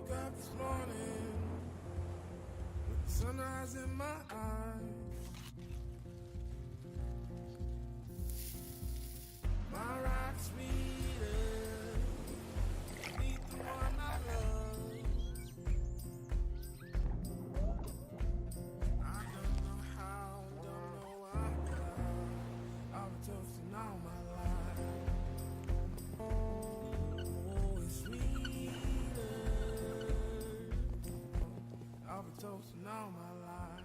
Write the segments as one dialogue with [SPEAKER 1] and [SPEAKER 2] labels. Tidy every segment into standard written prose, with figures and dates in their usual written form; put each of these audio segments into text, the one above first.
[SPEAKER 1] woke up this morning with the sunrise in my eyes. My rock sweeter, beneath the one I love. I don't know how, don't know why, I've been toasting all my life. Oh, it's sweeter. I've been toasting all my life.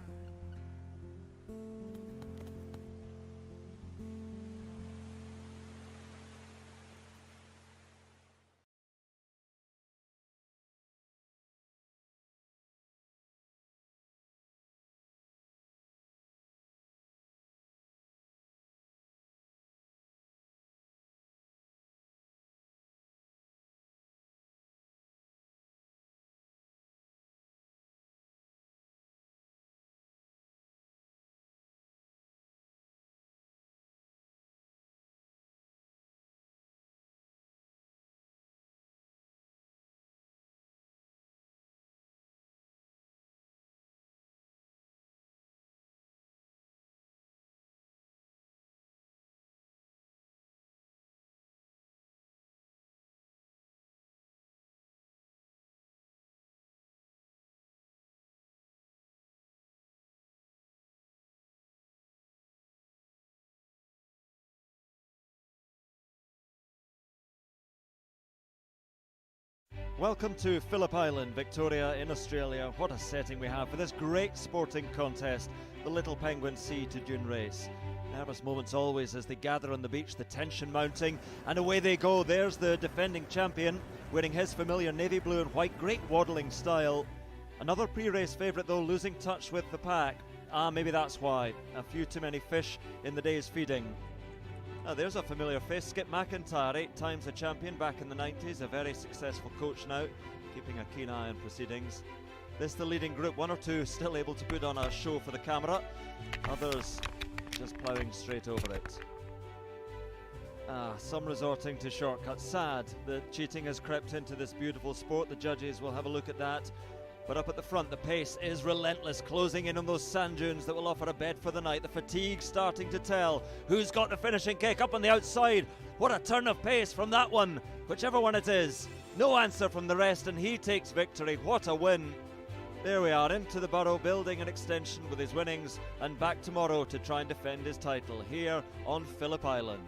[SPEAKER 2] Welcome to Phillip Island, Victoria in Australia. What a setting we have for this great sporting contest, the Little Penguin Sea to Dune race. Nervous moments always as they gather on the beach, the tension mounting, and away they go. There's the defending champion, wearing his familiar navy blue and white, great waddling style. Another pre-race favourite though, losing touch with the pack. Maybe that's why. A few too many fish in the day's feeding. There's a familiar face, Skip McIntyre, 8 times a champion back in the 90s, a very successful coach now, keeping a keen eye on proceedings. This the leading group, 1 or 2 still able to put on a show for the camera, others just ploughing straight over it. Some resorting to shortcuts. Sad that cheating has crept into this beautiful sport. The judges will have a look at that. But up at the front, the pace is relentless, closing in on those sand dunes that will offer a bed for the night. The fatigue starting to tell. Who's got the finishing kick up on the outside? What a turn of pace from that one, whichever one it is. No answer from the rest, and he takes victory. What a win. There we are, into the Burrow, building an extension with his winnings, and back tomorrow to try and defend his title here on Phillip Island.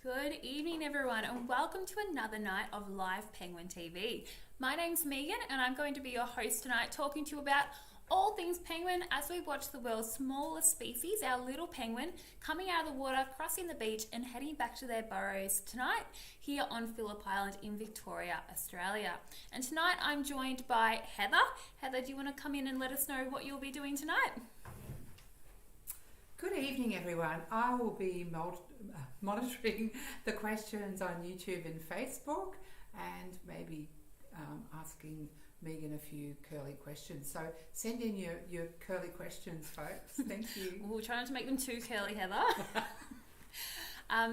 [SPEAKER 3] Good evening, everyone, and welcome to another night of Live Penguin TV. My name's Megan, and I'm going to be your host tonight, talking to you about all things penguin as we watch the world's smallest species, our little penguin, coming out of the water, crossing the beach, and heading back to their burrows tonight here on Phillip Island in Victoria, Australia. And tonight I'm joined by Heather. Heather, do you want to come in and let us know what you'll be doing tonight?
[SPEAKER 4] Good evening, everyone. I will be monitoring the questions on YouTube and Facebook, and maybe asking Megan a few curly questions. So send in your curly questions, folks. Thank you.
[SPEAKER 3] We're trying to make them too curly, Heather.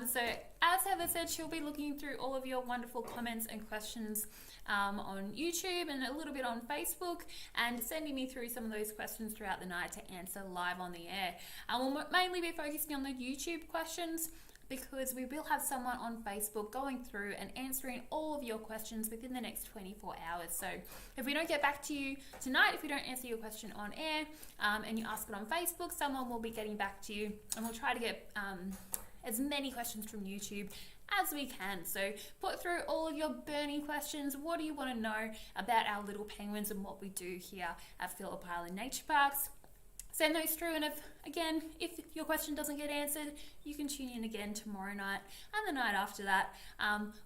[SPEAKER 3] So as Heather said, she'll be looking through all of your wonderful comments and questions on YouTube and a little bit on Facebook, and sending me through some of those questions throughout the night to answer live on the air. We'll mainly be focusing on the YouTube questions, because we will have someone on Facebook going through and answering all of your questions within the next 24 hours. So if we don't get back to you tonight, if we don't answer your question on air, and you ask it on Facebook, someone will be getting back to you, and we'll try to get as many questions from YouTube as we can. So put through all of your burning questions. What do you want to know about our little penguins and what we do here at Phillip Island Nature Parks? Send those through, and if your question doesn't get answered, you can tune in again tomorrow night and the night after that.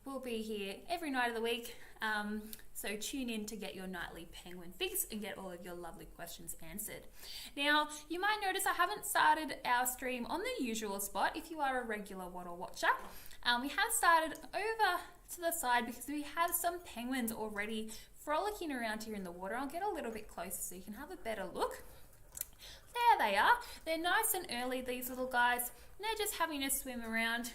[SPEAKER 3] We'll be here every night of the week, so tune in to get your nightly penguin fix and get all of your lovely questions answered. Now, you might notice I haven't started our stream on the usual spot. If you are a regular Wattle watcher, we have started over to the side because we have some penguins already frolicking around here in the water. I'll get a little bit closer so you can have a better look. There they are. They're nice and early, these little guys. And they're just having a swim around,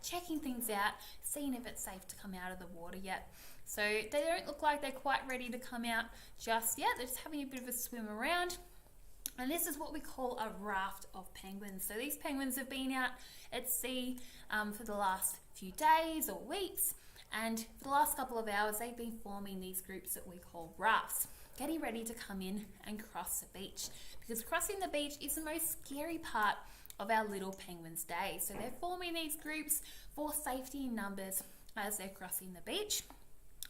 [SPEAKER 3] checking things out, seeing if it's safe to come out of the water yet. So they don't look like they're quite ready to come out just yet. They're just having a bit of a swim around. And this is what we call a raft of penguins. So these penguins have been out at sea for the last few days or weeks. And for the last couple of hours, they've been forming these groups that we call rafts, getting ready to come in and cross the beach. Because crossing the beach is the most scary part of our little penguins' day. So they're forming these groups for safety in numbers as they're crossing the beach.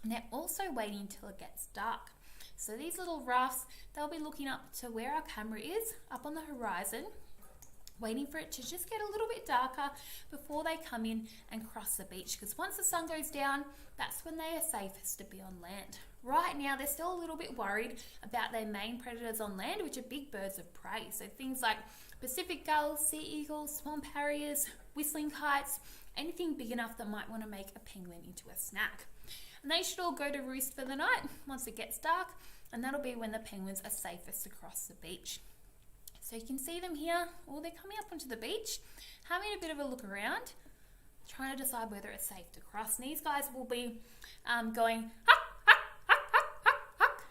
[SPEAKER 3] And they're also waiting till it gets dark. So these little rafts, they'll be looking up to where our camera is, up on the horizon, waiting for it to just get a little bit darker before they come in and cross the beach. Because once the sun goes down, that's when they are safest to be on land. Right now, they're still a little bit worried about their main predators on land, which are big birds of prey. So things like Pacific gulls, sea eagles, swamp harriers, whistling kites, anything big enough that might want to make a penguin into a snack. And they should all go to roost for the night once it gets dark, and that'll be when the penguins are safest across the beach. So you can see them here. Oh, they're coming up onto the beach, having a bit of a look around, trying to decide whether it's safe to cross. And these guys will be going, huck, huck, huck, huck, huck, huck.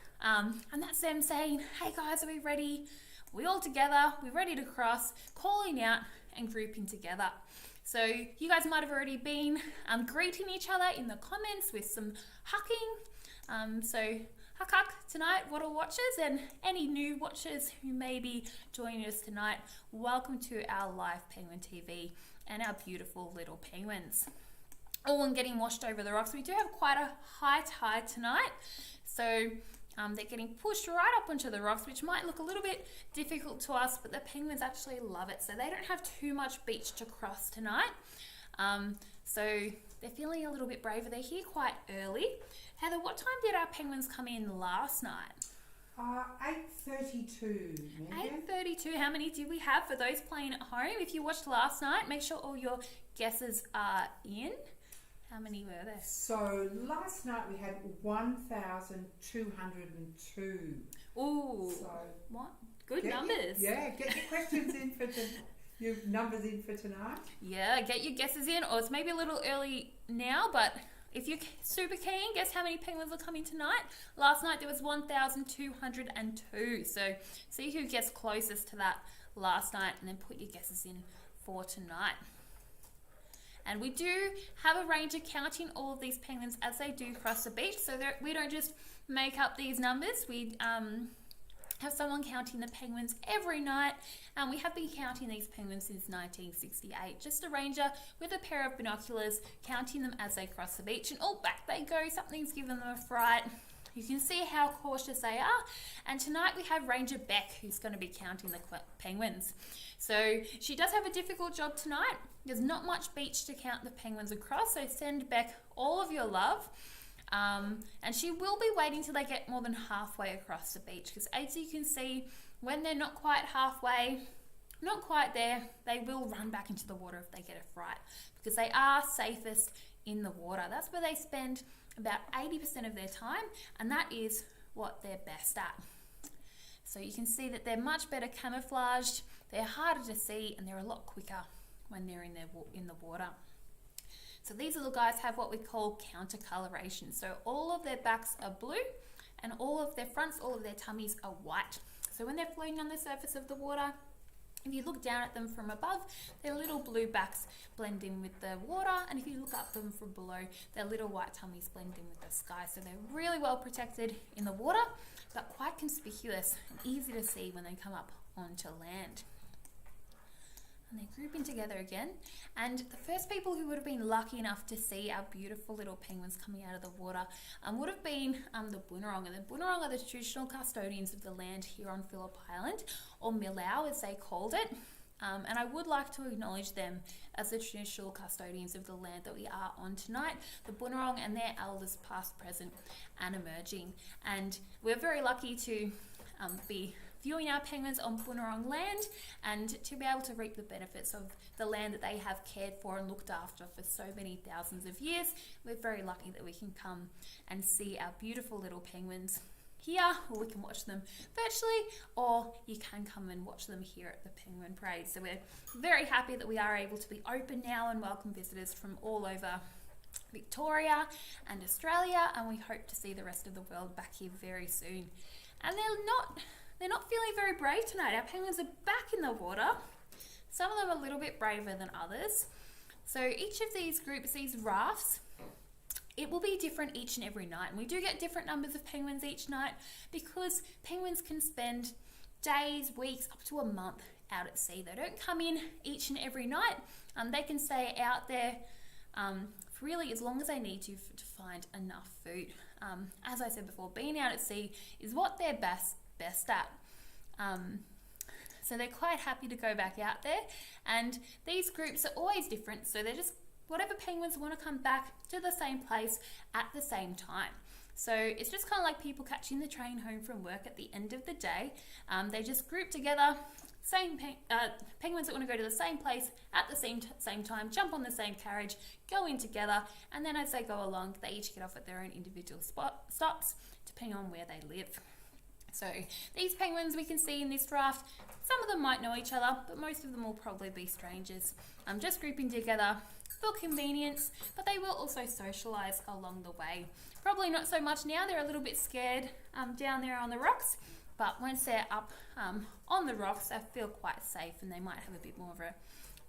[SPEAKER 3] And that's them saying, hey guys, are we ready? We all together, we're ready to cross, calling out and grouping together. So you guys might have already been greeting each other in the comments with some hucking. So huck huck tonight, Wattle watchers, and any new watchers who may be joining us tonight, welcome to our live Penguin TV and our beautiful little penguins. Oh, and getting washed over the rocks. We do have quite a high tide tonight, so they're getting pushed right up onto the rocks, which might look a little bit difficult to us, but the penguins actually love it. So they don't have too much beach to cross tonight. So they're feeling a little bit braver. They're here quite early. Heather, what time did our penguins come in last night?
[SPEAKER 4] 8:32.
[SPEAKER 3] 8:32. How many did we have for those playing at home? If you watched last night, make sure all your guesses are in. How many were there?
[SPEAKER 4] So last night we had 1,202.
[SPEAKER 3] Ooh.
[SPEAKER 4] So
[SPEAKER 3] what? Good numbers.
[SPEAKER 4] Get your questions in for your numbers in for tonight.
[SPEAKER 3] Yeah, get your guesses in, or it's maybe a little early now, but if you're super keen, guess how many penguins are coming tonight? Last night there was 1,202. So see who gets closest to that last night, and then put your guesses in for tonight. And we do have a ranger counting all of these penguins as they do cross the beach, so that we don't just make up these numbers. We have someone counting the penguins every night, and we have been counting these penguins since 1968. Just a ranger with a pair of binoculars counting them as they cross the beach, and oh, back they go. Something's given them a fright. You can see how cautious they are. And tonight we have Ranger Beck, who's going to be counting the penguins. So she does have a difficult job tonight. There's not much beach to count the penguins across, so send Beck all of your love. And she will be waiting till they get more than halfway across the beach, because as you can see, when they're not quite halfway, not quite there, they will run back into the water if they get a fright, because they are safest in the water. That's where they spend about 80% of their time, and that is what they're best at. So you can see that they're much better camouflaged, they're harder to see, and they're a lot quicker when they're in the water. So these little guys have what we call counter coloration. So all of their backs are blue and all of their fronts, all of their tummies are white. So when they're floating on the surface of the water, if you look down at them from above, their little blue backs blend in with the water, and if you look up them from below, their little white tummies blend in with the sky. So they're really well protected in the water, but quite conspicuous and easy to see when they come up onto land. And they're grouping together again, and the first people who would have been lucky enough to see our beautiful little penguins coming out of the water would have been the Bunurong. And the Bunurong are the traditional custodians of the land here on Phillip Island, or Milau as they called it. And I would like to acknowledge them as the traditional custodians of the land that we are on tonight, the Bunurong and their elders past, present and emerging. And we're very lucky to be viewing our penguins on Bunurong land and to be able to reap the benefits of the land that they have cared for and looked after for so many thousands of years. We're very lucky that we can come and see our beautiful little penguins here, or we can watch them virtually, or you can come and watch them here at the Penguin Parade. So we're very happy that we are able to be open now and welcome visitors from all over Victoria and Australia, and we hope to see the rest of the world back here very soon. And they're not feeling very brave tonight. Our penguins are back in the water. Some of them are a little bit braver than others. So each of these groups, these rafts, it will be different each and every night. And we do get different numbers of penguins each night because penguins can spend days, weeks, up to a month out at sea. They don't come in each and every night. They can stay out there for really as long as they need to find enough food. As I said before, being out at sea is what they're best at. So they're quite happy to go back out there, and these groups are always different, so they're just whatever penguins want to come back to the same place at the same time. So it's just kind of like people catching the train home from work at the end of the day. They just group together, penguins that want to go to the same place at the same time, jump on the same carriage, go in together, and then as they go along, they each get off at their own individual stops, depending on where they live. So these penguins we can see in this draft, some of them might know each other, but most of them will probably be strangers. Just grouping together for convenience, but they will also socialise along the way. Probably not so much now, they're a little bit scared down there on the rocks, but once they're up on the rocks, they feel quite safe and they might have a bit more of a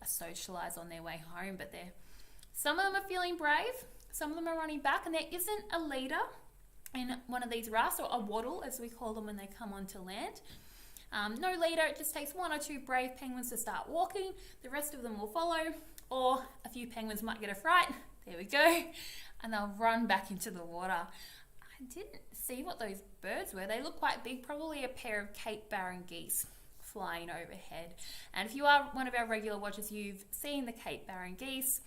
[SPEAKER 3] socialise on their way home. But some of them are feeling brave, some of them are running back, and there isn't a leader in one of these rafts, or a waddle as we call them when they come onto land. No leader, it just takes one or two brave penguins to start walking. The rest of them will follow, or a few penguins might get a fright, there we go, and they'll run back into the water. I didn't see what those birds were. They look quite big, probably a pair of Cape Barren geese flying overhead. And if you are one of our regular watchers, you've seen the Cape Barren geese.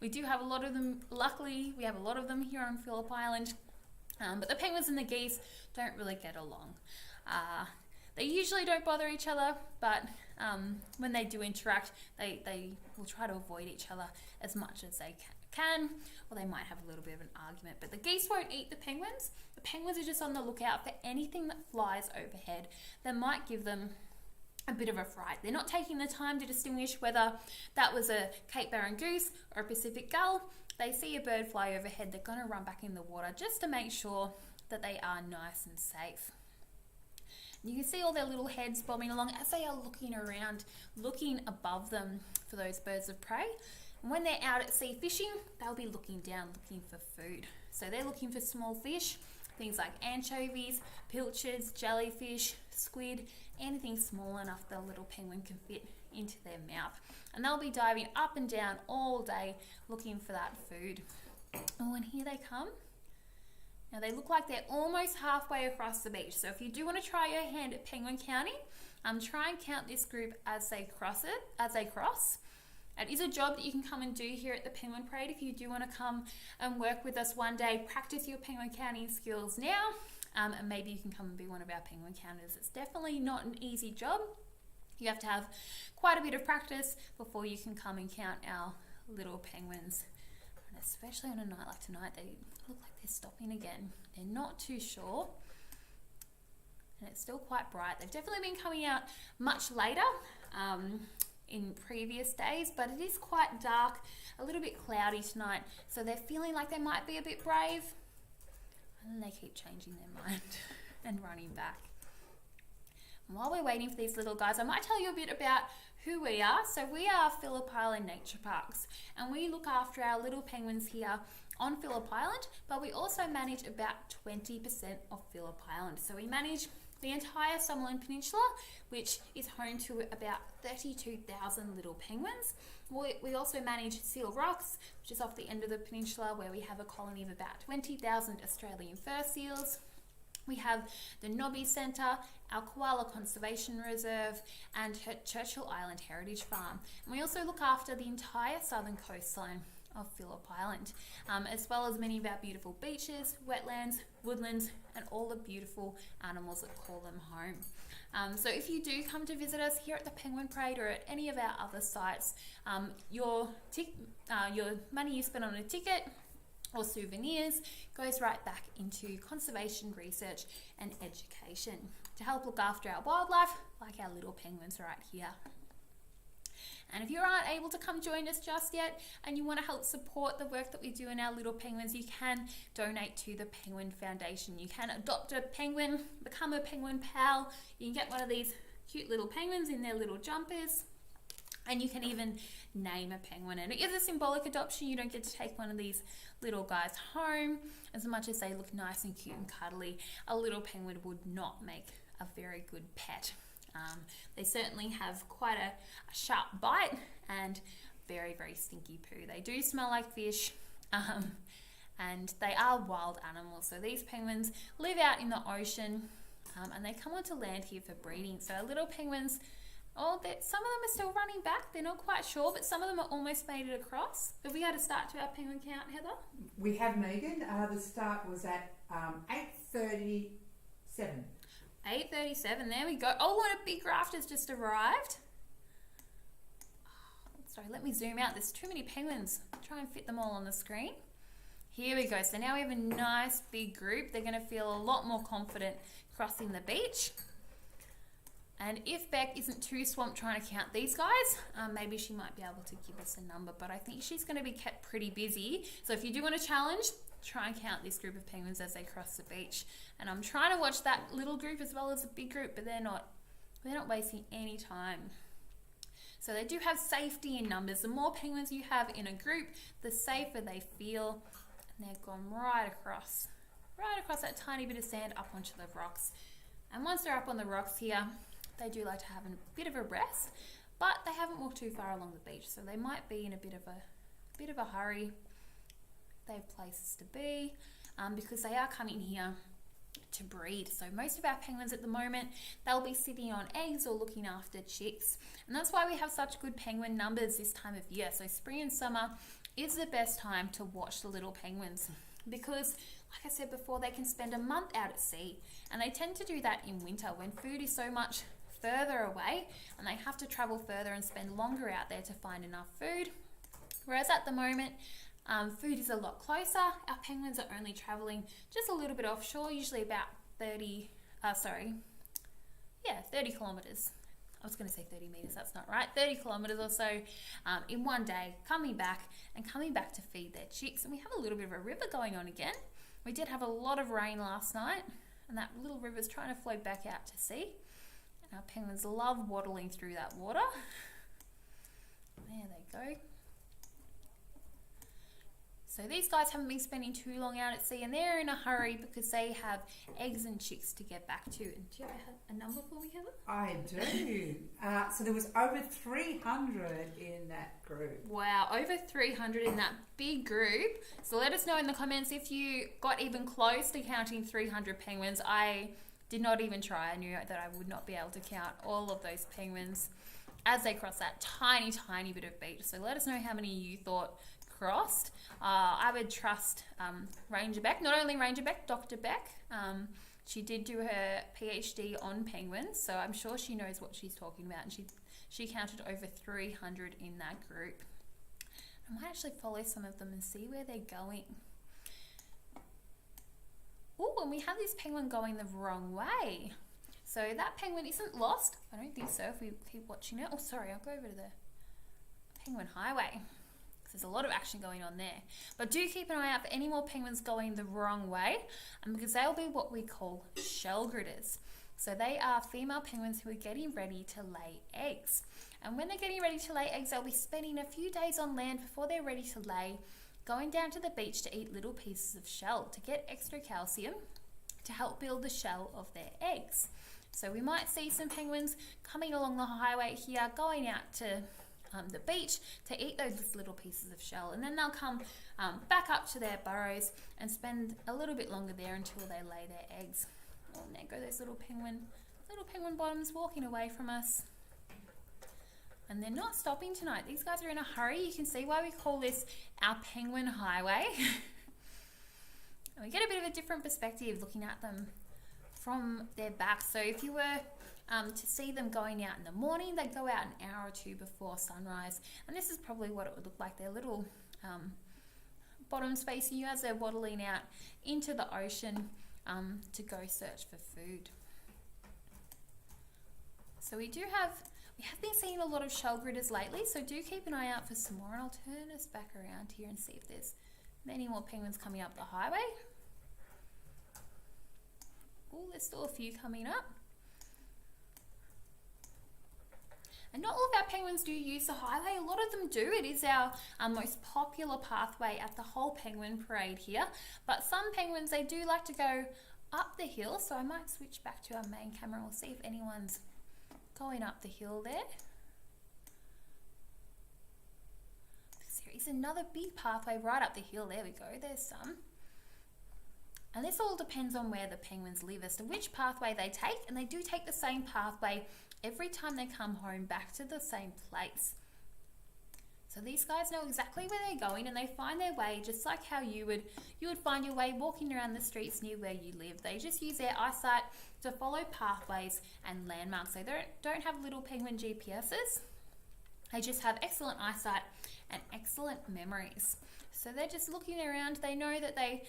[SPEAKER 3] We do have a lot of them. Luckily, we have a lot of them here on Phillip Island, but the penguins and the geese don't really get along. They usually don't bother each other, but when they do interact, they will try to avoid each other as much as they can, or they might have a little bit of an argument. But the geese won't eat the penguins. The penguins are just on the lookout for anything that flies overhead that might give them a bit of a fright. They're not taking the time to distinguish whether that was a Cape Barren goose or a Pacific gull. They see a bird fly overhead, they're going to run back in the water just to make sure that they are nice and safe. You can see all their little heads bobbing along as they are looking around, looking above them for those birds of prey. And when they're out at sea fishing, they'll be looking down, looking for food. So they're looking for small fish, things like anchovies, pilchards, jellyfish, squid, anything small enough that a little penguin can fit into their mouth. And they'll be diving up and down all day looking for that food. Oh, and here they come. Now they look like they're almost halfway across the beach. So if you do want to try your hand at penguin counting, try and count this group as they cross. It is a job that you can come and do here at the Penguin Parade. If you do want to come and work with us one day, practice your penguin counting skills now, and maybe you can come and be one of our penguin counters. It's definitely not an easy job, You have to have quite a bit of practice before you can come and count our little penguins. And especially on a night like tonight, they look like they're stopping again. They're not too sure. And it's still quite bright. They've definitely been coming out much later in previous days, but it is quite dark, a little bit cloudy tonight. So they're feeling like they might be a bit brave. And then they keep changing their mind and running back. And while we're waiting for these little guys, I might tell you a bit about who we are. So we are Phillip Island Nature Parks, and we look after our little penguins here on Phillip Island, but we also manage about 20% of Phillip Island. So we manage the entire Summerland Peninsula, which is home to about 32,000 little penguins. We also manage Seal Rocks, which is off the end of the peninsula, where we have a colony of about 20,000 Australian fur seals. We have the Nobby Centre, our Koala Conservation Reserve, and Churchill Island Heritage Farm. And we also look after the entire southern coastline of Phillip Island, as well as many of our beautiful beaches, wetlands, woodlands, and all the beautiful animals that call them home. So if you do come to visit us here at the Penguin Parade or at any of our other sites, your money you spend on a ticket or souvenirs goes right back into conservation research and education to help look after our wildlife, like our little penguins right here. And if you aren't able to come join us just yet and you want to help support the work that we do in our little penguins, you can donate to the Penguin Foundation. You can adopt a penguin, become a penguin pal. You can get one of these cute little penguins in their little jumpers. And you can even name a penguin. And it is a symbolic adoption. You don't get to take one of these little guys home. As much as they look nice and cute and cuddly, a little penguin would not make a very good pet. They certainly have quite a sharp bite and very, very stinky poo. They do smell like fish, and they are wild animals. So these penguins live out in the ocean, and they come onto land here for breeding. So our little penguins, some of them are still running back. They're not quite sure, but some of them are almost made it across. Have we had a start to our penguin count, Heather?
[SPEAKER 4] We have, Megan. The start was at 8:37.
[SPEAKER 3] 8:37, there we go. Oh, what a big raft has just arrived. Sorry, let me zoom out. There's too many penguins. Try and fit them all on the screen. Here we go. So now we have a nice big group. They're going to feel a lot more confident crossing the beach. And if Beck isn't too swamped trying to count these guys, maybe she might be able to give us a number, but I think she's going to be kept pretty busy. So if you do want a challenge, try and count this group of penguins as they cross the beach. And I'm trying to watch that little group as well as the big group, but they're not wasting any time. So they do have safety in numbers. The more penguins you have in a group, the safer they feel. And they've gone right across that tiny bit of sand up onto the rocks. And once they're up on the rocks here, they do like to have a bit of a rest, but they haven't walked too far along the beach, so they might be in a bit of a hurry. They have places to be because they are coming here to breed. So most of our penguins at the moment, they'll be sitting on eggs or looking after chicks, and that's why we have such good penguin numbers this time of year. So spring and summer is the best time to watch the little penguins because, like I said before, they can spend a month out at sea, and they tend to do that in winter when food is so much further away and they have to travel further and spend longer out there to find enough food. Whereas at the moment, food is a lot closer. Our penguins are only traveling just a little bit offshore, usually about 30 kilometers. I was going to say 30 meters, that's not right. 30 kilometers or so in one day, coming back to feed their chicks. And we have a little bit of a river going on again. We did have a lot of rain last night, and that little river's trying to flow back out to sea. Our penguins love waddling through that water. There they go. So these guys haven't been spending too long out at sea, and they're in a hurry because they have eggs and chicks to get back to. And do you have a number for me, Heather?
[SPEAKER 4] I do. So there was over 300 in that group.
[SPEAKER 3] Wow, over 300 in that big group. So let us know in the comments if you got even close to counting 300 penguins. I did not even try. I knew that I would not be able to count all of those penguins as they cross that tiny, tiny bit of beach. So let us know how many you thought crossed. I would trust Ranger Beck, not only Ranger Beck, Dr. Beck, She did do her PhD on penguins, so I'm sure she knows what she's talking about, and she counted over 300 in that group. I might actually follow some of them and see where they're going. Oh, and we have this penguin going the wrong way. So that penguin isn't lost. I don't think so if we keep watching it. Oh, sorry, I'll go over to the Penguin Highway. There's a lot of action going on there. But do keep an eye out for any more penguins going the wrong way, because they'll be what we call shell gritters. So they are female penguins who are getting ready to lay eggs. And when they're getting ready to lay eggs, they'll be spending a few days on land before they're ready to lay, going down to the beach to eat little pieces of shell to get extra calcium to help build the shell of their eggs. So we might see some penguins coming along the highway here, going out to the beach to eat those little pieces of shell, and then they'll come back up to their burrows and spend a little bit longer there until they lay their eggs. Oh, and there go those little penguin bottoms walking away from us. And they're not stopping tonight. These guys are in a hurry. You can see why we call this our Penguin Highway. And we get a bit of a different perspective looking at them from their back. So if you were to see them going out in the morning, they go out an hour or two before sunrise, and this is probably what it would look like. Their little bottoms facing you as they're waddling out into the ocean to go search for food. So we have been seeing a lot of shell gritters lately, so do keep an eye out for some more, and I'll turn us back around here and see if there's many more penguins coming up the highway. Oh, there's still a few coming up. And not all of our penguins do use the highway. A lot of them do. It is our most popular pathway at the whole penguin parade here. But some penguins, they do like to go up the hill. So I might switch back to our main camera and we'll see if anyone's going up the hill there. There is another big pathway right up the hill. There we go. There's some. And this all depends on where the penguins live as to which pathway they take. And they do take the same pathway every time they come home back to the same place. So these guys know exactly where they're going, and they find their way just like how you would find your way walking around the streets near where you live. They just use their eyesight to follow pathways and landmarks. They don't have little penguin GPSs. They just have excellent eyesight and excellent memories. So they're just looking around. They know that they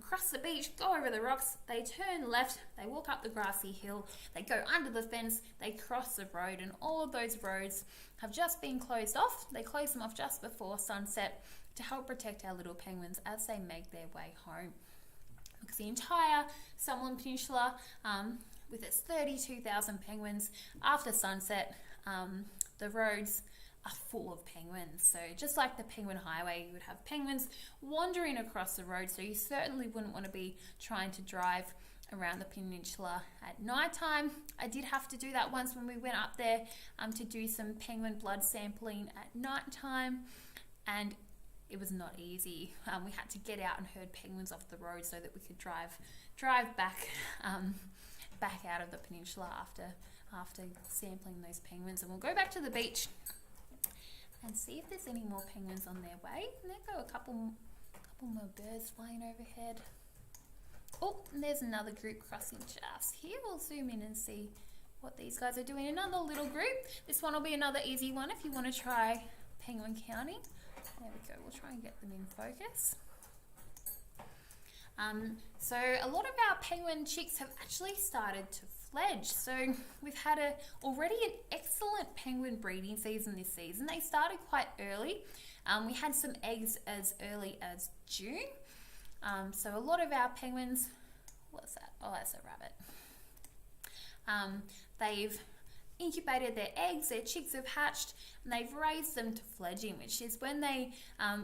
[SPEAKER 3] cross the beach, go over the rocks, they turn left, they walk up the grassy hill, they go under the fence, they cross the road, and all of those roads have just been closed off. They close them off just before sunset to help protect our little penguins as they make their way home. Because the entire Summerland Peninsula, with its 32,000 penguins, after sunset, the roads are full of penguins. So just like the Penguin Highway, you would have penguins wandering across the road, so you certainly wouldn't want to be trying to drive around the peninsula at night time. I did have to do that once when we went up there to do some penguin blood sampling at night time, and it was not easy. We had to get out and herd penguins off the road so that we could drive back back out of the peninsula after sampling those penguins. And we'll go back to the beach and see if there's any more penguins on their way. And there go a couple more birds flying overhead. Oh, and there's another group crossing just here. We'll zoom in and see what these guys are doing. Another little group. This one will be another easy one if you want to try penguin counting. There we go. We'll try and get them in focus. So a lot of our penguin chicks have actually started to fledge. So we've had already an excellent penguin breeding season this season. They started quite early. We had some eggs as early as June. So a lot of our penguins, what's that? Oh, that's a rabbit. They've incubated their eggs, their chicks have hatched, and they've raised them to fledging, which is when they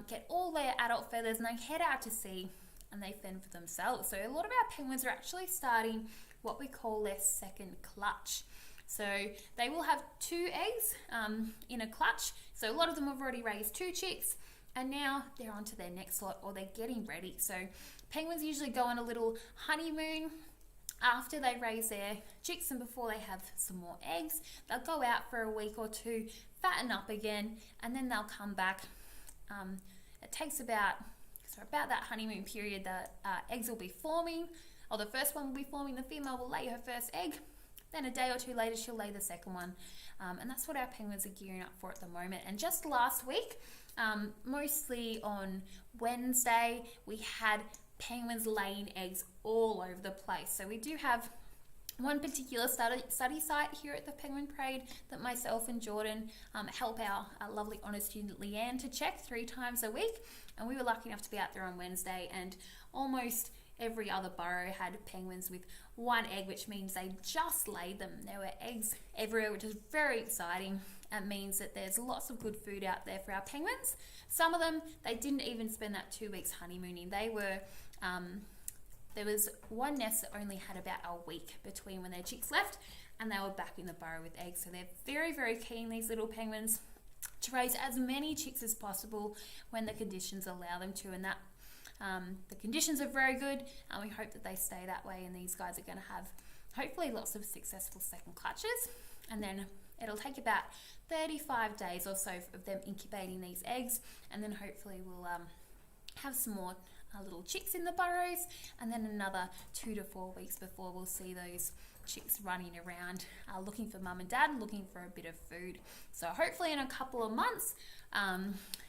[SPEAKER 3] get all their adult feathers and they head out to sea and they fend for themselves. So a lot of our penguins are actually starting what we call their second clutch. So they will have 2 eggs in a clutch. So a lot of them have already raised 2 chicks, and now they're on to their next lot, or they're getting ready. So penguins usually go on a little honeymoon after they raise their chicks and before they have some more eggs. They'll go out for a week or 2, fatten up again, and then they'll come back. It takes about that honeymoon period, the eggs will be forming. or the first one will be forming, the female will lay her first egg. Then a day or two later, she'll lay the second one. And that's what our penguins are gearing up for at the moment. And just last week, mostly on Wednesday, we had penguins laying eggs all over the place. So we do have one particular study site here at the Penguin Parade that myself and Jordan help our lovely honours student Leanne to check 3 times a week. And we were lucky enough to be out there on Wednesday, and almost every other burrow had penguins with 1 egg, which means they just laid them. There were eggs everywhere, which is very exciting. It means that there's lots of good food out there for our penguins. Some of them, they didn't even spend that 2 weeks honeymooning. They were, there was one nest that only had about a week between when their chicks left and they were back in the burrow with eggs. So they're very, very keen, these little penguins, to raise as many chicks as possible when the conditions allow them to, and that the conditions are very good, and we hope that they stay that way, and these guys are going to have hopefully lots of successful second clutches. And then it'll take about 35 days or so of them incubating these eggs, and then hopefully we'll have some more little chicks in the burrows, and then another 2 to 4 weeks before we'll see those chicks running around looking for mum and dad, looking for a bit of food. So hopefully in a couple of months,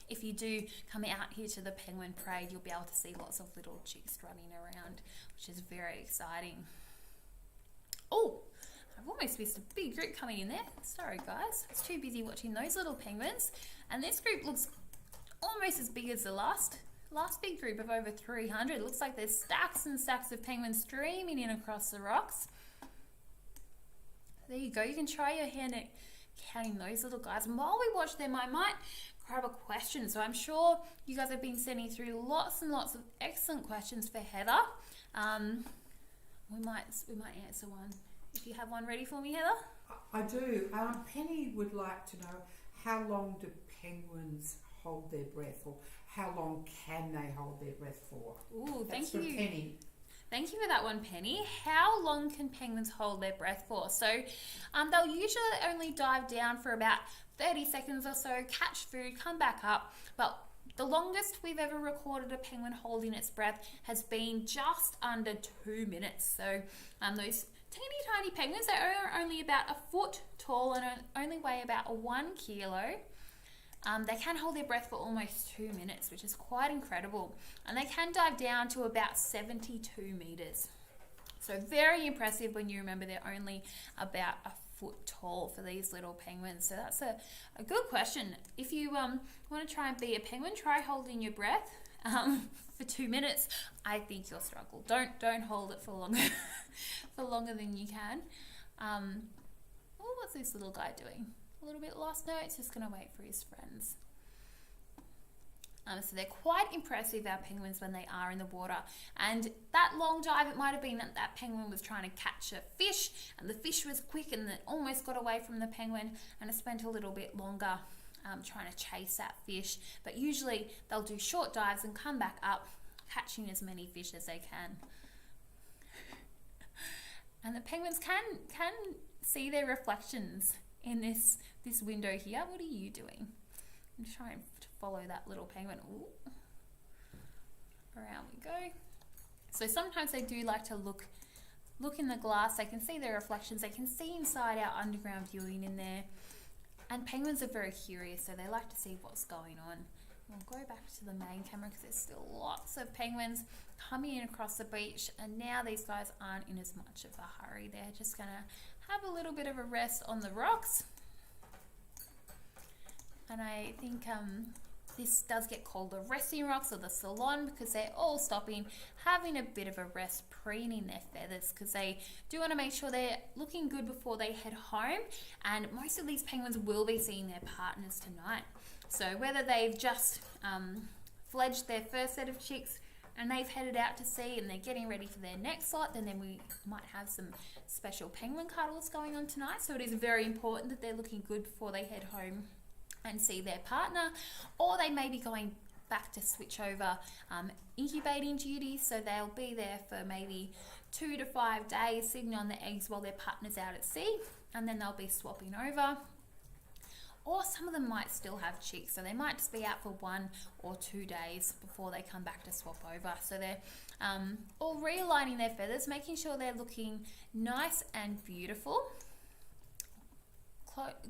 [SPEAKER 3] if you do come out here to the Penguin Parade, you'll be able to see lots of little chicks running around, which is very exciting. Oh, I've almost missed a big group coming in there. Sorry guys, I was too busy watching those little penguins. And this group looks almost as big as the last big group of over 300. It looks like there's stacks and stacks of penguins streaming in across the rocks. There you go, you can try your hand at counting those little guys. And while we watch them, I might grab a question. So I'm sure you guys have been sending through lots and lots of excellent questions for Heather. We might answer one. If you have one ready for me, Heather?
[SPEAKER 4] I do. Penny would like to know, how long do penguins hold their breath, or how long can they hold their breath for?
[SPEAKER 3] Ooh,
[SPEAKER 4] That's
[SPEAKER 3] thank you.
[SPEAKER 4] from Penny.
[SPEAKER 3] Thank you for that one, Penny. How long can penguins hold their breath for? So they'll usually only dive down for about 30 seconds or so, catch food, come back up. But the longest we've ever recorded a penguin holding its breath has been just under 2 minutes. So those teeny tiny penguins, they are only about a foot tall and only weigh about 1 kilo. They can hold their breath for almost 2 minutes, which is quite incredible. And they can dive down to about 72 meters. So very impressive when you remember they're only about a foot tall for these little penguins. So that's a good question. If you want to try and be a penguin, try holding your breath for 2 minutes. I think you'll struggle. Don't hold it for longer for longer than you can. What's this little guy doing? A little bit lost? No, it's just going to wait for his friends. So they're quite impressive, our penguins, when they are in the water. And that long dive, it might have been that penguin was trying to catch a fish, and the fish was quick and it almost got away from the penguin, and it spent a little bit longer trying to chase that fish. But usually they'll do short dives and come back up, catching as many fish as they can. And the penguins can see their reflections in this window here. What are you doing? I'm trying to follow that little penguin. Ooh. Around we go. So sometimes they do like to look in the glass. They can see their reflections. They can see inside our underground viewing in there. And penguins are very curious, so they like to see what's going on. We'll go back to the main camera because there's still lots of penguins coming in across the beach, and now these guys aren't in as much of a hurry. They're just going to have a little bit of a rest on the rocks. And I think this does get called the resting rocks or the salon, because they're all stopping, having a bit of a rest, preening their feathers, because they do want to make sure they're looking good before they head home. And most of these penguins will be seeing their partners tonight. So whether they've just fledged their first set of chicks and they've headed out to sea and they're getting ready for their next lot, then we might have some special penguin cuddles going on tonight. So it is very important that they're looking good before they head home and see their partner, or they may be going back to switch over incubating duties, so they'll be there for maybe 2 to 5 days sitting on the eggs while their partner's out at sea, and then they'll be swapping over. or some of them might still have chicks, so they might just be out for 1 or 2 days before they come back to swap over. So they're all realigning their feathers, making sure they're looking nice and beautiful.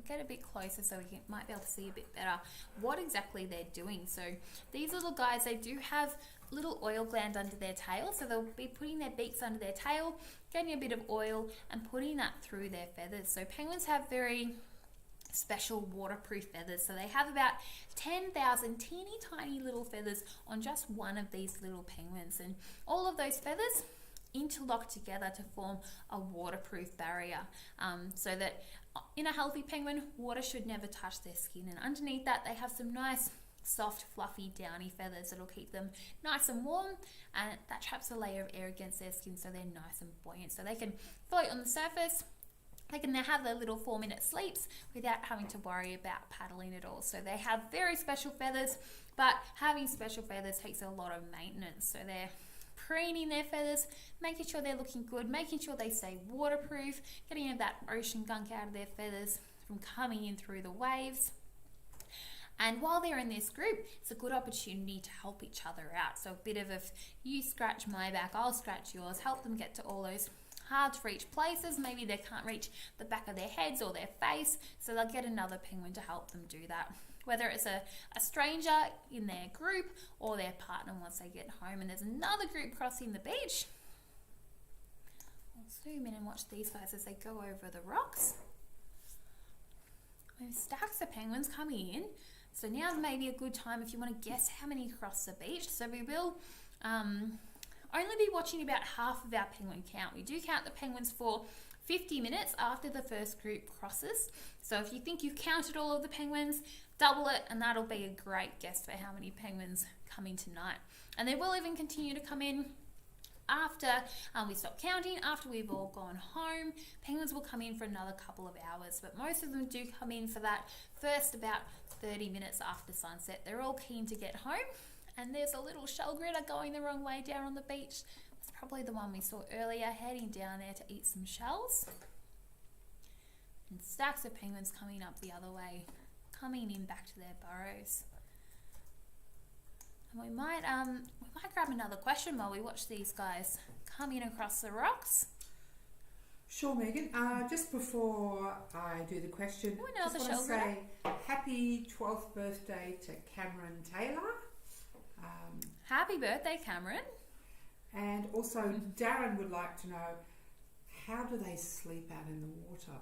[SPEAKER 3] Get a bit closer so we might be able to see a bit better what exactly they're doing. So these little guys, they do have little oil glands under their tail, so they'll be putting their beaks under their tail, getting a bit of oil and putting that through their feathers. So penguins have very special waterproof feathers, so they have about 10,000 teeny tiny little feathers on just one of these little penguins, and all of those feathers interlock together to form a waterproof barrier, so that in a healthy penguin, water should never touch their skin, and underneath that they have some nice soft fluffy downy feathers that'll keep them nice and warm, and that traps a layer of air against their skin so they're nice and buoyant, so they can float on the surface. They can now have their little 4-minute sleeps without having to worry about paddling at all. So they have very special feathers, but having special feathers takes a lot of maintenance. So they're preening their feathers, making sure they're looking good, making sure they stay waterproof, getting that ocean gunk out of their feathers from coming in through the waves. And while they're in this group, it's a good opportunity to help each other out. So a bit of you scratch my back, I'll scratch yours, help them get to all those hard to reach places. Maybe they can't reach the back of their heads or their face, so they'll get another penguin to help them do that. Whether it's a stranger in their group or their partner once they get home and there's another group crossing the beach. I'll zoom in and watch these guys as they go over the rocks. There's stacks of penguins coming in. So now may be a good time if you want to guess how many cross the beach. So we will only be watching about half of our penguin count. We do count the penguins for 50 minutes after the first group crosses. So if you think you've counted all of the penguins, double it, and that'll be a great guess for how many penguins come in tonight. And they will even continue to come in after we stop counting, after we've all gone home. Penguins will come in for another couple of hours, but most of them do come in for that first about 30 minutes after sunset. They're all keen to get home. And there's a little shell gritter going the wrong way down on the beach. It's probably the one we saw earlier, heading down there to eat some shells. And stacks of penguins coming up the other way, coming in back to their burrows. And we might grab another question while we watch these guys come in across the rocks.
[SPEAKER 4] Sure, Megan. Just before I do the question, I just want to say happy 12th birthday to Cameron Taylor.
[SPEAKER 3] Happy birthday, Cameron.
[SPEAKER 4] And also Darren would like to know, how do they sleep out in the water?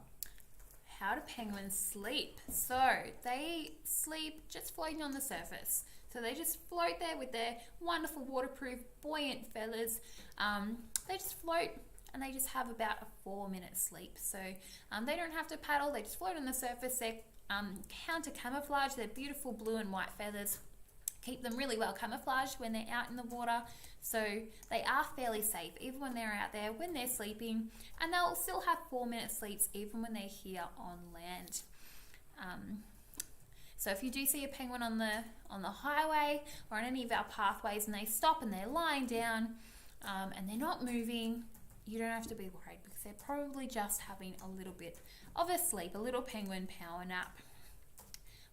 [SPEAKER 3] How do penguins sleep? So they sleep just floating on the surface. So they just float there with their wonderful waterproof buoyant feathers. They just float and they just have about a 4-minute sleep. So they don't have to paddle, they just float on the surface. They're counter camouflage, they're beautiful blue and white feathers. Keep them really well camouflaged when they're out in the water, so they are fairly safe even when they're out there, when they're sleeping, and they'll still have 4-minute sleeps even when they're here on land. So if you do see a penguin on the highway or on any of our pathways and they stop and they're lying down and they're not moving, you don't have to be worried because they're probably just having a little bit of a sleep, a little penguin power nap,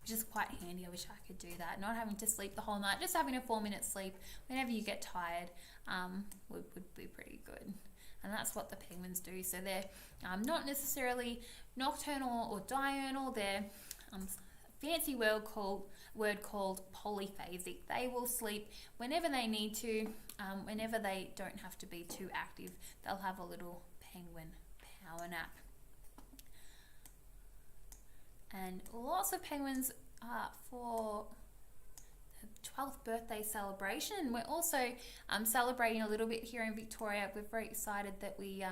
[SPEAKER 3] which is quite handy. I wish I could do that. Not having to sleep the whole night, just having a 4-minute sleep whenever you get tired would be pretty good. And that's what the penguins do. So they're not necessarily nocturnal or diurnal. They're a fancy word called polyphasic. They will sleep whenever they need to, whenever they don't have to be too active. They'll have a little penguin power nap. And lots of penguins for the 12th birthday celebration. And we're also celebrating a little bit here in Victoria. We're very excited that we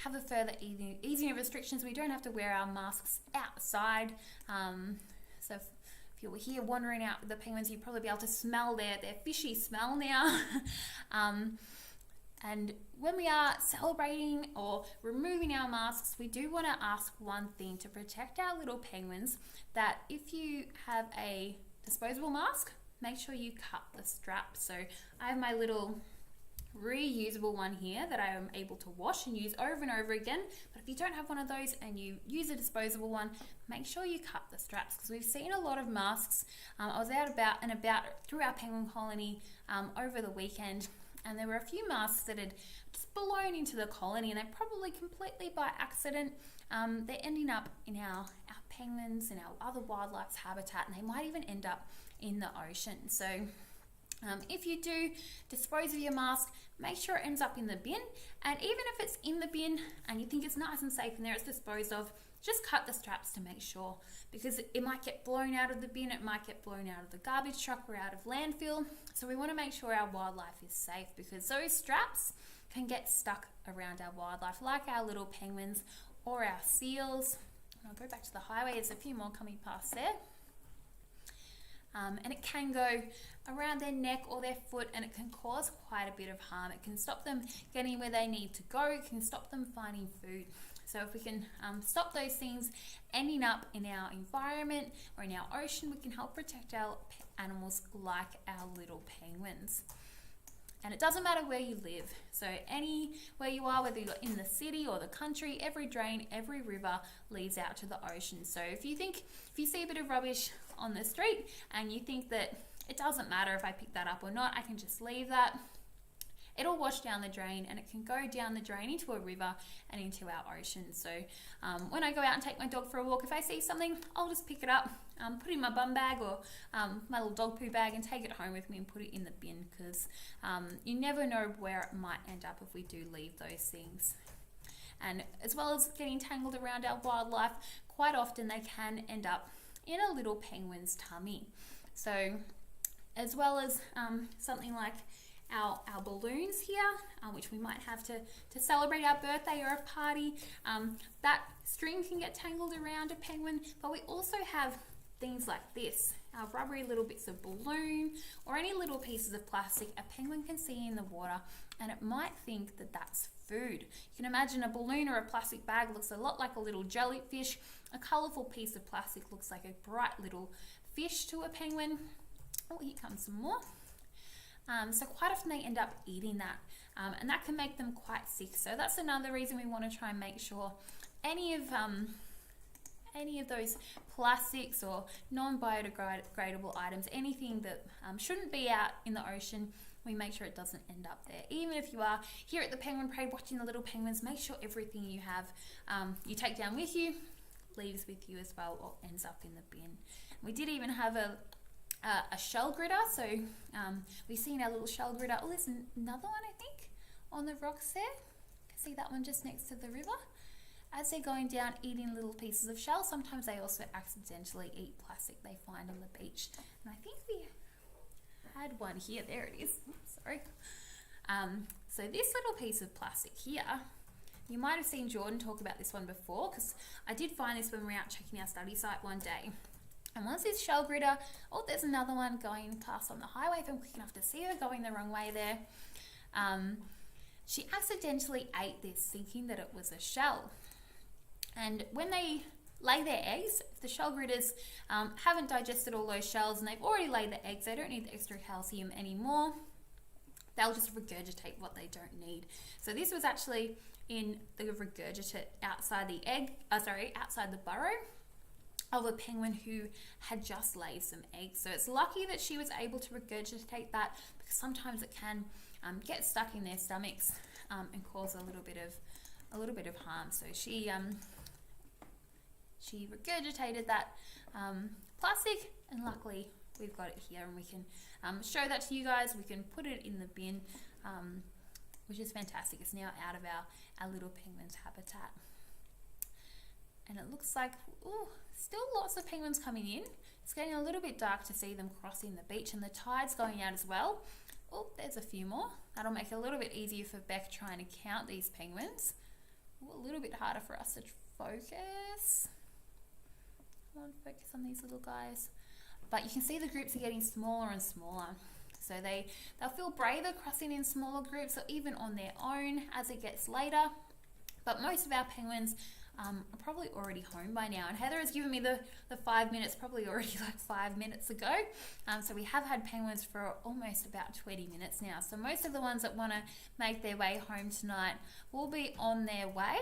[SPEAKER 3] have a further easing of restrictions. We don't have to wear our masks outside. So if you were here wandering out with the penguins, you'd probably be able to smell their fishy smell now. And when we are celebrating or removing our masks, we do want to ask one thing to protect our little penguins, that if you have a disposable mask, make sure you cut the strap. So I have my little reusable one here that I am able to wash and use over and over again. But if you don't have one of those and you use a disposable one, make sure you cut the straps, because we've seen a lot of masks. I was out and about through our penguin colony over the weekend, and there were a few masks that had just blown into the colony, and they probably completely by accident, they're ending up in our penguins and our other wildlife's habitat, and they might even end up in the ocean. So if you do dispose of your mask, make sure it ends up in the bin. And even if it's in the bin and you think it's nice and safe in there, it's disposed of, just cut the straps to make sure, because it might get blown out of the bin, it might get blown out of the garbage truck or out of landfill. So we want to make sure our wildlife is safe, because those straps can get stuck around our wildlife, like our little penguins or our seals. I'll go back to the highway, there's a few more coming past there. And it can go around their neck or their foot, and it can cause quite a bit of harm. It can stop them getting where they need to go, it can stop them finding food. So if we can stop those things ending up in our environment or in our ocean, we can help protect our animals like our little penguins. And it doesn't matter where you live. So anywhere you are, whether you're in the city or the country, every drain, every river leads out to the ocean. So if you see a bit of rubbish on the street and you think that it doesn't matter if I pick that up or not, I can just leave that, it'll wash down the drain, and it can go down the drain into a river and into our ocean. So when I go out and take my dog for a walk, if I see something, I'll just pick it up, put it in my bum bag or my little dog poo bag, and take it home with me and put it in the bin, because you never know where it might end up if we do leave those things. And as well as getting tangled around our wildlife, quite often they can end up in a little penguin's tummy. So as well as something like our balloons here, which we might have to celebrate our birthday or a party, that string can get tangled around a penguin. But we also have things like this, our rubbery little bits of balloon or any little pieces of plastic a penguin can see in the water, and it might think that that's food. You can imagine a balloon or a plastic bag looks a lot like a little jellyfish. A colourful piece of plastic looks like a bright little fish to a penguin. Oh, here comes some more. So quite often they end up eating that, and that can make them quite sick. So that's another reason we want to try and make sure any of those plastics or non-biodegradable items, anything that shouldn't be out in the ocean, we make sure it doesn't end up there. Even if you are here at the Penguin Parade watching the little penguins, make sure everything you have, you take down with you, leaves with you as well, or ends up in the bin. We did even have a shell gritter, so we've seen our little shell gritter. Oh, there's another one, I think, on the rocks there. You can see that one just next to the river. As they're going down eating little pieces of shell, sometimes they also accidentally eat plastic they find on the beach. And I think we had one here. There it is. Sorry. So this little piece of plastic here, you might have seen Jordan talk about this one before, because I did find this when we were out checking our study site one day. And once this shell gritter, oh, there's another one going past on the highway if I'm quick enough to see her going the wrong way there. She accidentally ate this thinking that it was a shell. And when they lay their eggs, if the shell gritters haven't digested all those shells and they've already laid the eggs, they don't need the extra calcium anymore. They'll just regurgitate what they don't need. So this was actually in the regurgitate outside the outside the burrow of a penguin who had just laid some eggs. So it's lucky that she was able to regurgitate that, because sometimes it can get stuck in their stomachs and cause a little bit of harm. So she regurgitated that plastic, and luckily we've got it here and we can show that to you guys. We can put it in the bin, which is fantastic. It's now out of our little penguin's habitat. And it looks like, ooh, still lots of penguins coming in. It's getting a little bit dark to see them crossing the beach, and the tide's going out as well. Oh, there's a few more. That'll make it a little bit easier for Beck trying to count these penguins. Ooh, a little bit harder for us to focus. Come on, focus on these little guys. But you can see the groups are getting smaller and smaller. So they'll feel braver crossing in smaller groups or even on their own as it gets later. But most of our penguins are probably already home by now. And Heather has given me the 5 minutes, probably already like 5 minutes ago. So we have had penguins for almost about 20 minutes now. So most of the ones that want to make their way home tonight will be on their way.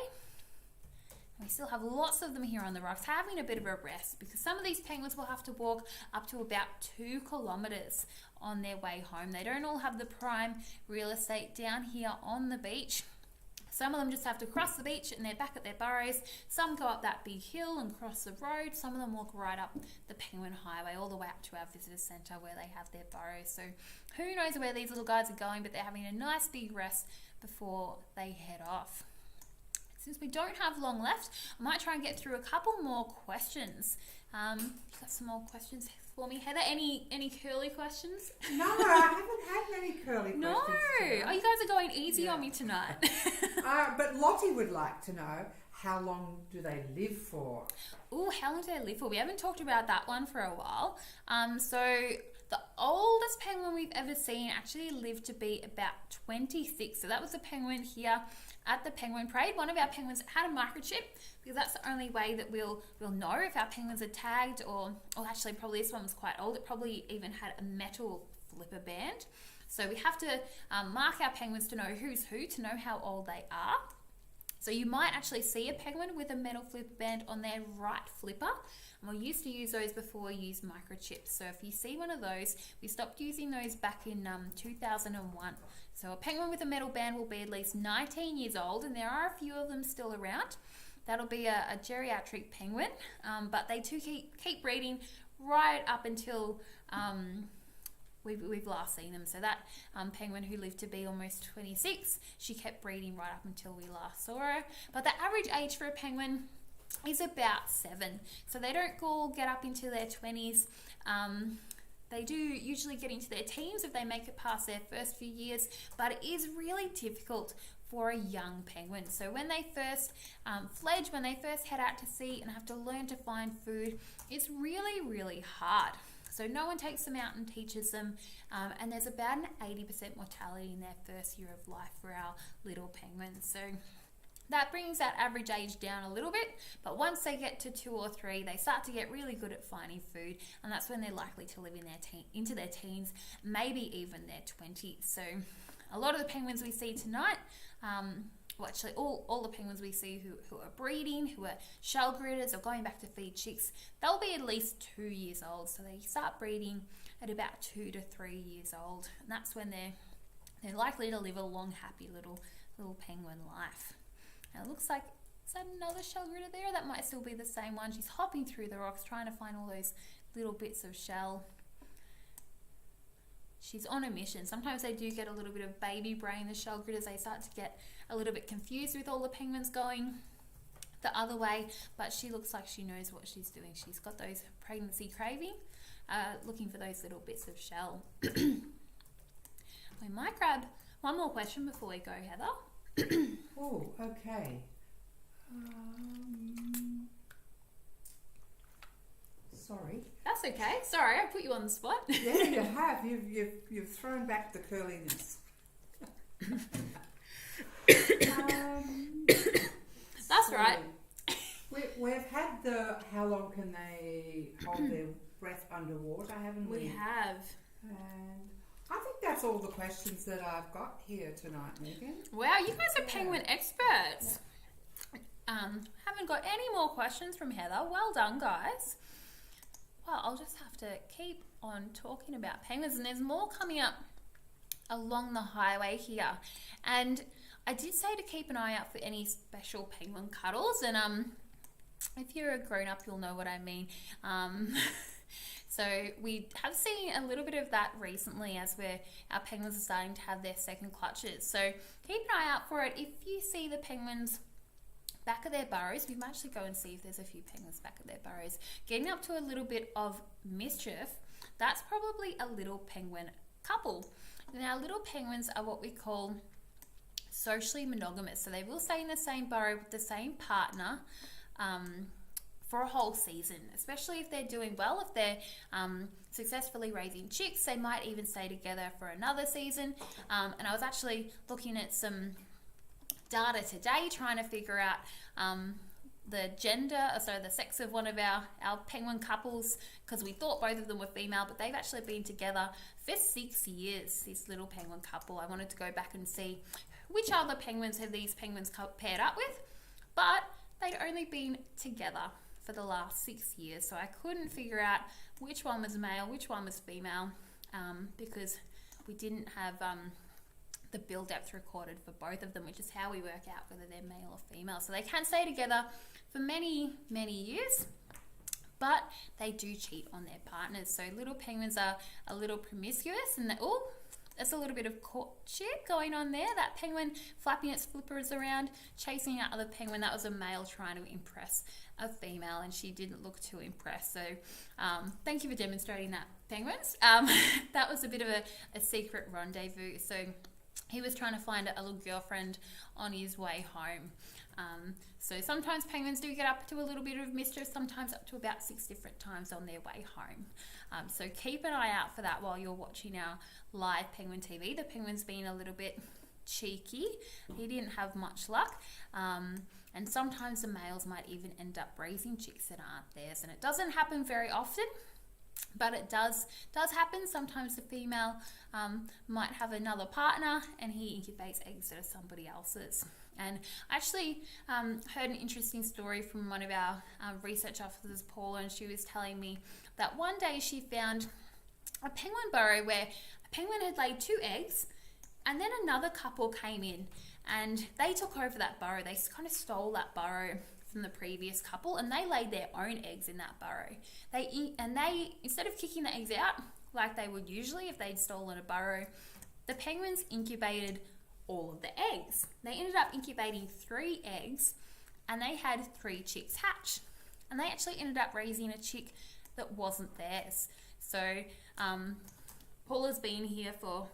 [SPEAKER 3] We still have lots of them here on the rocks having a bit of a rest, because some of these penguins will have to walk up to about 2 kilometres on their way home. They don't all have the prime real estate down here on the beach. Some of them just have to cross the beach and they're back at their burrows. Some go up that big hill and cross the road. Some of them walk right up the Penguin Highway all the way up to our visitor centre where they have their burrows. So who knows where these little guys are going, but they're having a nice big rest before they head off. Since we don't have long left, I might try and get through a couple more questions. You got some more questions for me, Heather? Any curly questions?
[SPEAKER 4] No, I haven't had many curly questions.
[SPEAKER 3] No.
[SPEAKER 4] Today.
[SPEAKER 3] Oh, you guys are going easy on me tonight.
[SPEAKER 4] But Lottie would like to know, how long do they live for?
[SPEAKER 3] Oh, how long do they live for? We haven't talked about that one for a while. So the oldest penguin we've ever seen actually lived to be about 26. So that was a penguin here at the Penguin Parade. One of our penguins had a microchip, because that's the only way that we'll know if our penguins are tagged, or actually probably this one was quite old. It probably even had a metal flipper band. So we have to mark our penguins to know who's who, to know how old they are. So you might actually see a penguin with a metal flipper band on their right flipper. And we used to use those before we used microchips. So if you see one of those, we stopped using those back in 2001. So a penguin with a metal band will be at least 19 years old, and there are a few of them still around. That'll be a geriatric penguin, but they do keep breeding right up until we've last seen them. So that penguin who lived to be almost 26, she kept breeding right up until we last saw her. But the average age for a penguin is about 7. So they don't all get up into their 20s. They do usually get into their teens if they make it past their first few years, but it is really difficult for a young penguin. So when they first fledge, when they first head out to sea and have to learn to find food, it's really, really hard. So no one takes them out and teaches them, and there's about an 80% mortality in their first year of life for our little penguins. So that brings that average age down a little bit, but once they get to 2 or 3, they start to get really good at finding food, and that's when they're likely to live in into their teens, maybe even their 20s. So a lot of the penguins we see tonight, well, actually all the penguins we see who are breeding, who are shell gritters or going back to feed chicks, they'll be at least 2 years old. So they start breeding at about 2 to 3 years old, and that's when they're likely to live a long, happy little penguin life. Now it looks like, is that another shell gritter there? That might still be the same one. She's hopping through the rocks trying to find all those little bits of shell. She's on a mission. Sometimes they do get a little bit of baby brain, the shell gritters. They start to get a little bit confused with all the penguins going the other way, but she looks like she knows what she's doing. She's got those pregnancy craving, looking for those little bits of shell. We might grab one more question before we go, Heather.
[SPEAKER 4] Oh, okay. Sorry.
[SPEAKER 3] That's okay. Sorry, I put you on the spot.
[SPEAKER 4] Yeah, you have. You've thrown back the curliness.
[SPEAKER 3] That's right.
[SPEAKER 4] We've had the how long can they hold their breath underwater, haven't we?
[SPEAKER 3] We have.
[SPEAKER 4] And I think that's all the questions that I've got here tonight, Megan.
[SPEAKER 3] Wow, you guys are penguin experts. Haven't got any more questions from Heather. Well done, guys. Well, I'll just have to keep on talking about penguins, and there's more coming up along the highway here. And I did say to keep an eye out for any special penguin cuddles, and if you're a grown-up, you'll know what I mean. So we have seen a little bit of that recently as our penguins are starting to have their second clutches. So keep an eye out for it. If you see the penguins back at their burrows, we might actually go and see if there's a few penguins back at their burrows, getting up to a little bit of mischief, that's probably a little penguin couple. Now, little penguins are what we call socially monogamous. So they will stay in the same burrow with the same partner for a whole season, especially if they're doing well. If they're successfully raising chicks, they might even stay together for another season. And I was actually looking at some data today trying to figure out the the sex of one of our penguin couples, because we thought both of them were female, but they've actually been together for 6 years, this little penguin couple. I wanted to go back and see which other penguins have these penguins paired up with, but they'd only been together for the last 6 years, so I couldn't figure out which one was male, which one was female, because we didn't have the build depth recorded for both of them, which is how we work out whether they're male or female. So they can stay together for many, many years, but they do cheat on their partners. So little penguins are a little promiscuous, and there's a little bit of courtship going on there. That penguin flapping its flippers around, chasing out other penguin. That was a male trying to impress a female, and she didn't look too impressed. So thank you for demonstrating that, penguins. That was a bit of a secret rendezvous. So he was trying to find a little girlfriend on his way home. So sometimes penguins do get up to a little bit of mischief, sometimes up to about 6 different times on their way home. So keep an eye out for that while you're watching our live Penguin TV. The penguin's been a little bit cheeky. He didn't have much luck. And sometimes the males might even end up raising chicks that aren't theirs. And it doesn't happen very often, but it does happen. Sometimes the female might have another partner and he incubates eggs that are somebody else's. And I actually heard an interesting story from one of our research officers, Paula, and she was telling me that one day she found a penguin burrow where a penguin had laid 2 eggs, and then another couple came in and they took over that burrow. They kind of stole that burrow from the previous couple, and they laid their own eggs in that burrow. They instead of kicking the eggs out like they would usually if they'd stolen a burrow, the penguins incubated all of the eggs. They ended up incubating 3 eggs, and they had 3 chicks hatch. And they actually ended up raising a chick that wasn't theirs. So Paula's been here for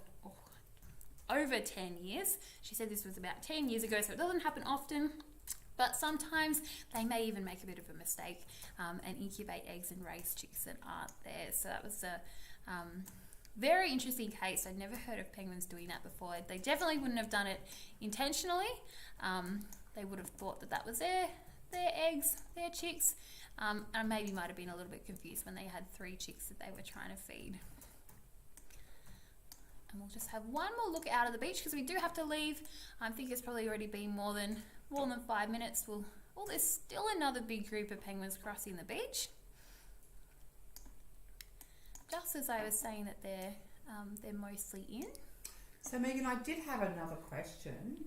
[SPEAKER 3] over 10 years. She said this was about 10 years ago, so it doesn't happen often. But sometimes they may even make a bit of a mistake and incubate eggs and raise chicks that aren't theirs. So that was a very interesting case. I'd never heard of penguins doing that before. They definitely wouldn't have done it intentionally. They would have thought that was their eggs, their chicks, and maybe might have been a little bit confused when they had 3 chicks that they were trying to feed. And we'll just have one more look out of the beach because we do have to leave. I think it's probably already been more than 5 minutes. There's still another big group of penguins crossing the beach. Just as I was saying that they're mostly in.
[SPEAKER 4] So Megan, I did have another question,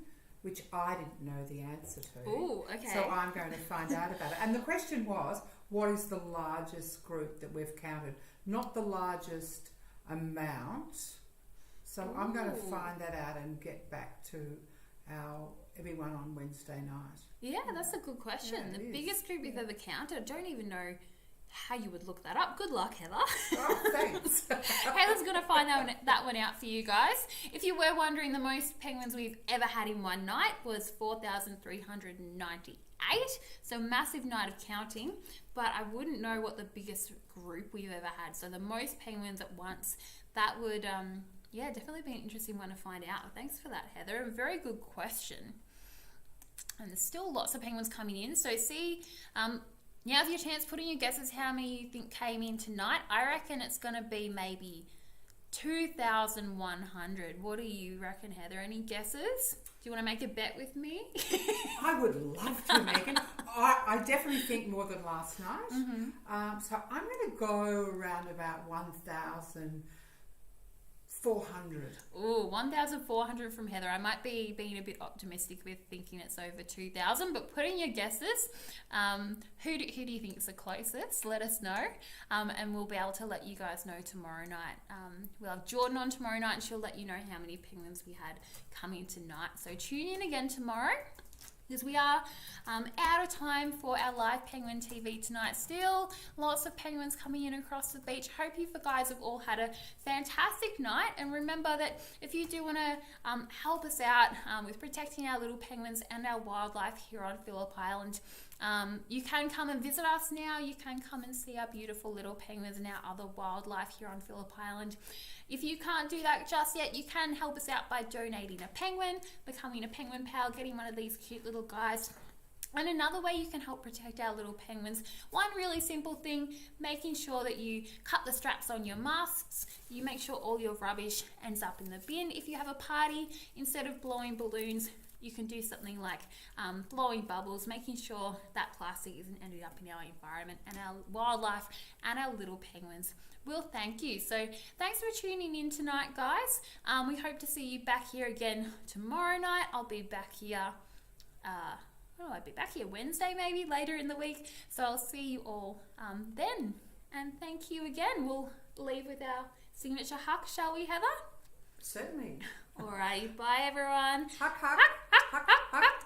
[SPEAKER 4] which I didn't know the answer to.
[SPEAKER 3] Oh, okay.
[SPEAKER 4] So I'm going to find out about it. And the question was, what is the largest group that we've counted? Not the largest amount. So I'm going to find that out and get back to everyone on Wednesday night.
[SPEAKER 3] Yeah, that's a good question.
[SPEAKER 4] Yeah,
[SPEAKER 3] the
[SPEAKER 4] is.
[SPEAKER 3] biggest group we've ever counted. I don't even know how you would look that up. Good luck, Heather.
[SPEAKER 4] Oh, thanks.
[SPEAKER 3] Heather's going to find that one out for you guys. If you were wondering, the most penguins we've ever had in one night was 4,398. So massive night of counting, but I wouldn't know what the biggest group we've ever had. So the most penguins at once, that would, definitely be an interesting one to find out. Thanks for that, Heather. A very good question. And there's still lots of penguins coming in. So now's your chance. Put in your guesses how many you think came in tonight. I reckon it's going to be maybe 2,100. What do you reckon, Heather? Any guesses? Do you want to make a bet with me?
[SPEAKER 4] I would love to, Megan. I definitely think more than last night.
[SPEAKER 3] Mm-hmm.
[SPEAKER 4] So I'm going to go around about 1,400.
[SPEAKER 3] Ooh, 1,400 from Heather. I might be being a bit optimistic with thinking it's over 2,000, but put in your guesses. Who do you think is the closest? Let us know, and we'll be able to let you guys know tomorrow night. We'll have Jordan on tomorrow night, and she'll let you know how many penguins we had coming tonight. So tune in again tomorrow, because we are out of time for our live Penguin TV tonight. Still lots of penguins coming in across the beach. Hope you guys have all had a fantastic night, and remember that if you do want to help us out with protecting our little penguins and our wildlife here on Phillip Island, you can come and visit us now. You can come and see our beautiful little penguins and our other wildlife here on Phillip Island. If you can't do that just yet, you can help us out by donating a penguin, becoming a penguin pal, getting one of these cute little guys And another way you can help protect our little penguins, one really simple thing, making sure that you cut the straps on your masks, you make sure all your rubbish ends up in the bin. If you have a party, instead of blowing balloons, you can do something like blowing bubbles, making sure that plastic isn't ending up in our environment and our wildlife and our little penguins will thank you. So thanks for tuning in tonight, guys. We hope to see you back here again tomorrow night. I'll be back here I'll be back here Wednesday, maybe later in the week. So I'll see you all then. And thank you again. We'll leave with our signature hug, shall we, Heather?
[SPEAKER 4] Certainly.
[SPEAKER 3] Alrighty, bye everyone.
[SPEAKER 4] Hug, hug,
[SPEAKER 3] Hug, hug,
[SPEAKER 4] hug,
[SPEAKER 3] hug,
[SPEAKER 4] hug.
[SPEAKER 3] hug.